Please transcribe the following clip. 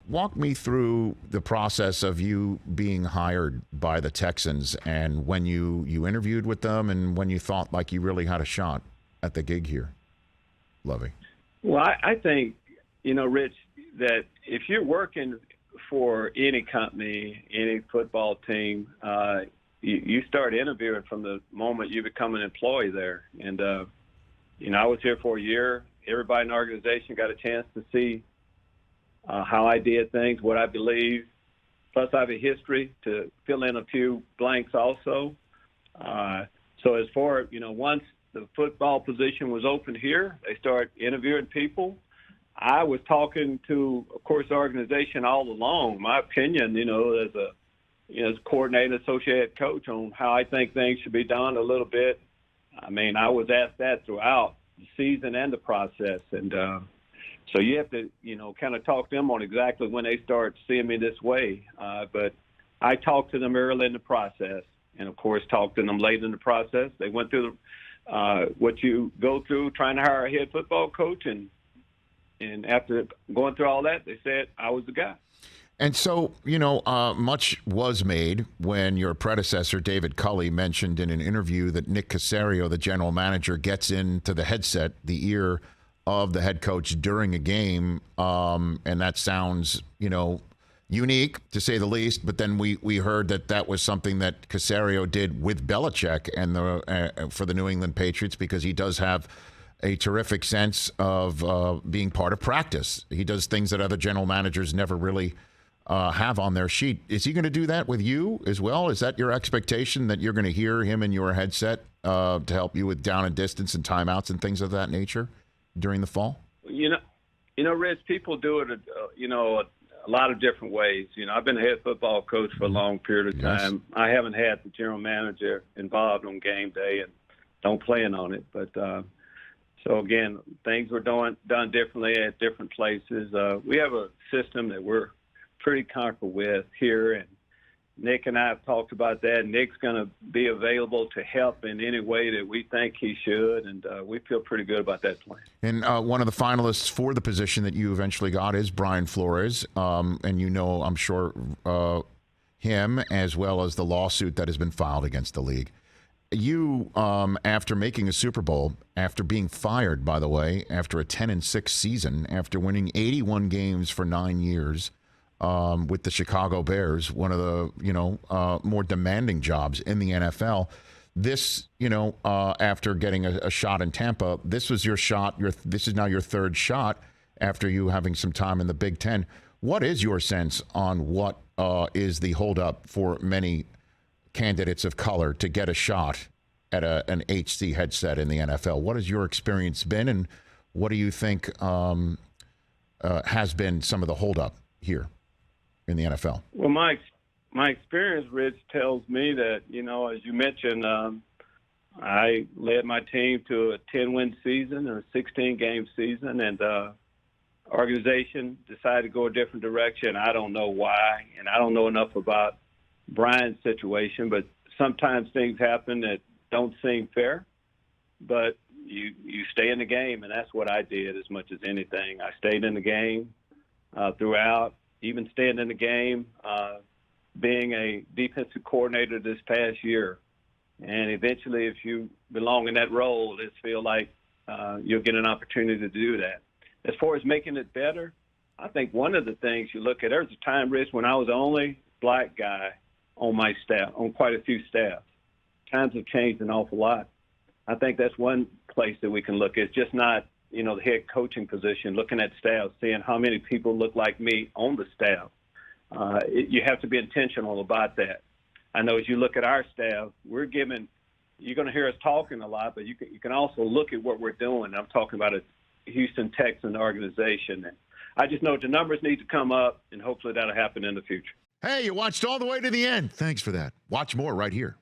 walk me through the process of you being hired by the Texans and when you interviewed with them and when you thought like you really had a shot at the gig here, Lovie. Well, I think, Rich, that if you're working for any company, any football team, you start interviewing from the moment you become an employee there. And, I was here for a year. Everybody in the organization got a chance to see how I did things, what I believe. Plus, I have a history to fill in a few blanks also. So as far, once the football position was open here, they started interviewing people. I was talking to, of course, the organization all along. My opinion, as a coordinator, associate coach, on how I think things should be done a little bit. I mean, I was asked that throughout the season and the process. And so you have to, kind of talk to them on exactly when they start seeing me this way. But I talked to them early in the process and, of course, talked to them late in the process. They went through what you go through trying to hire a head football coach. And after going through all that, they said I was the guy. And so, much was made when your predecessor, David Culley, mentioned in an interview that Nick Caserio, the general manager, gets into the headset, the ear of the head coach during a game. And that sounds, unique, to say the least. But then we heard that was something that Caserio did with Belichick and for the New England Patriots, because he does have a terrific sense of being part of practice. He does things that other general managers never really have on their sheet. Is he going to do that with you as well? Is that your expectation, that you're going to hear him in your headset to help you with down and distance and timeouts and things of that nature during the fall? Rich, people do it, a lot of different ways. I've been a head football coach for a long period of time. Yes. I haven't had the general manager involved on game day and don't plan on it. But so, again, things were done differently at different places. We have a system that we're pretty comfortable with here, and Nick and I have talked about that. Nick's going to be available to help in any way that we think he should, and we feel pretty good about that plan. And one of the finalists for the position that you eventually got is Brian Flores, and I'm sure, him as well as the lawsuit that has been filed against the league. You, after making a Super Bowl, after being fired, by the way, after a 10-6 season, after winning 81 games for 9 years, with the Chicago Bears, one of the, more demanding jobs in the NFL. This, after getting a shot in Tampa, this was your shot. This is now your third shot after you having some time in the Big Ten. What is your sense on what is the holdup for many candidates of color to get a shot at an HC headset in the NFL? What has your experience been, and what do you think has been some of the holdup here in the NFL? Well, my experience, Rich, tells me that, as you mentioned, I led my team to a 10-win season and a 16-game season, and organization decided to go a different direction. I don't know why, and I don't know enough about Brian's situation, but sometimes things happen that don't seem fair, but you stay in the game, and that's what I did as much as anything. I stayed in the game throughout, even staying in the game, being a defensive coordinator this past year. And eventually, if you belong in that role, it feels like you'll get an opportunity to do that. As far as making it better, I think one of the things you look at, there was a time, Rich, when I was the only black guy on my staff, on quite a few staffs. Times have changed an awful lot. I think that's one place that we can look at. It's just not, the head coaching position, looking at staff, seeing how many people look like me on the staff. You have to be intentional about that. I know as you look at our staff, you're going to hear us talking a lot, but you can also look at what we're doing. I'm talking about a Houston Texans organization. And I just know the numbers need to come up, and hopefully that'll happen in the future. Hey, you watched all the way to the end. Thanks for that. Watch more right here.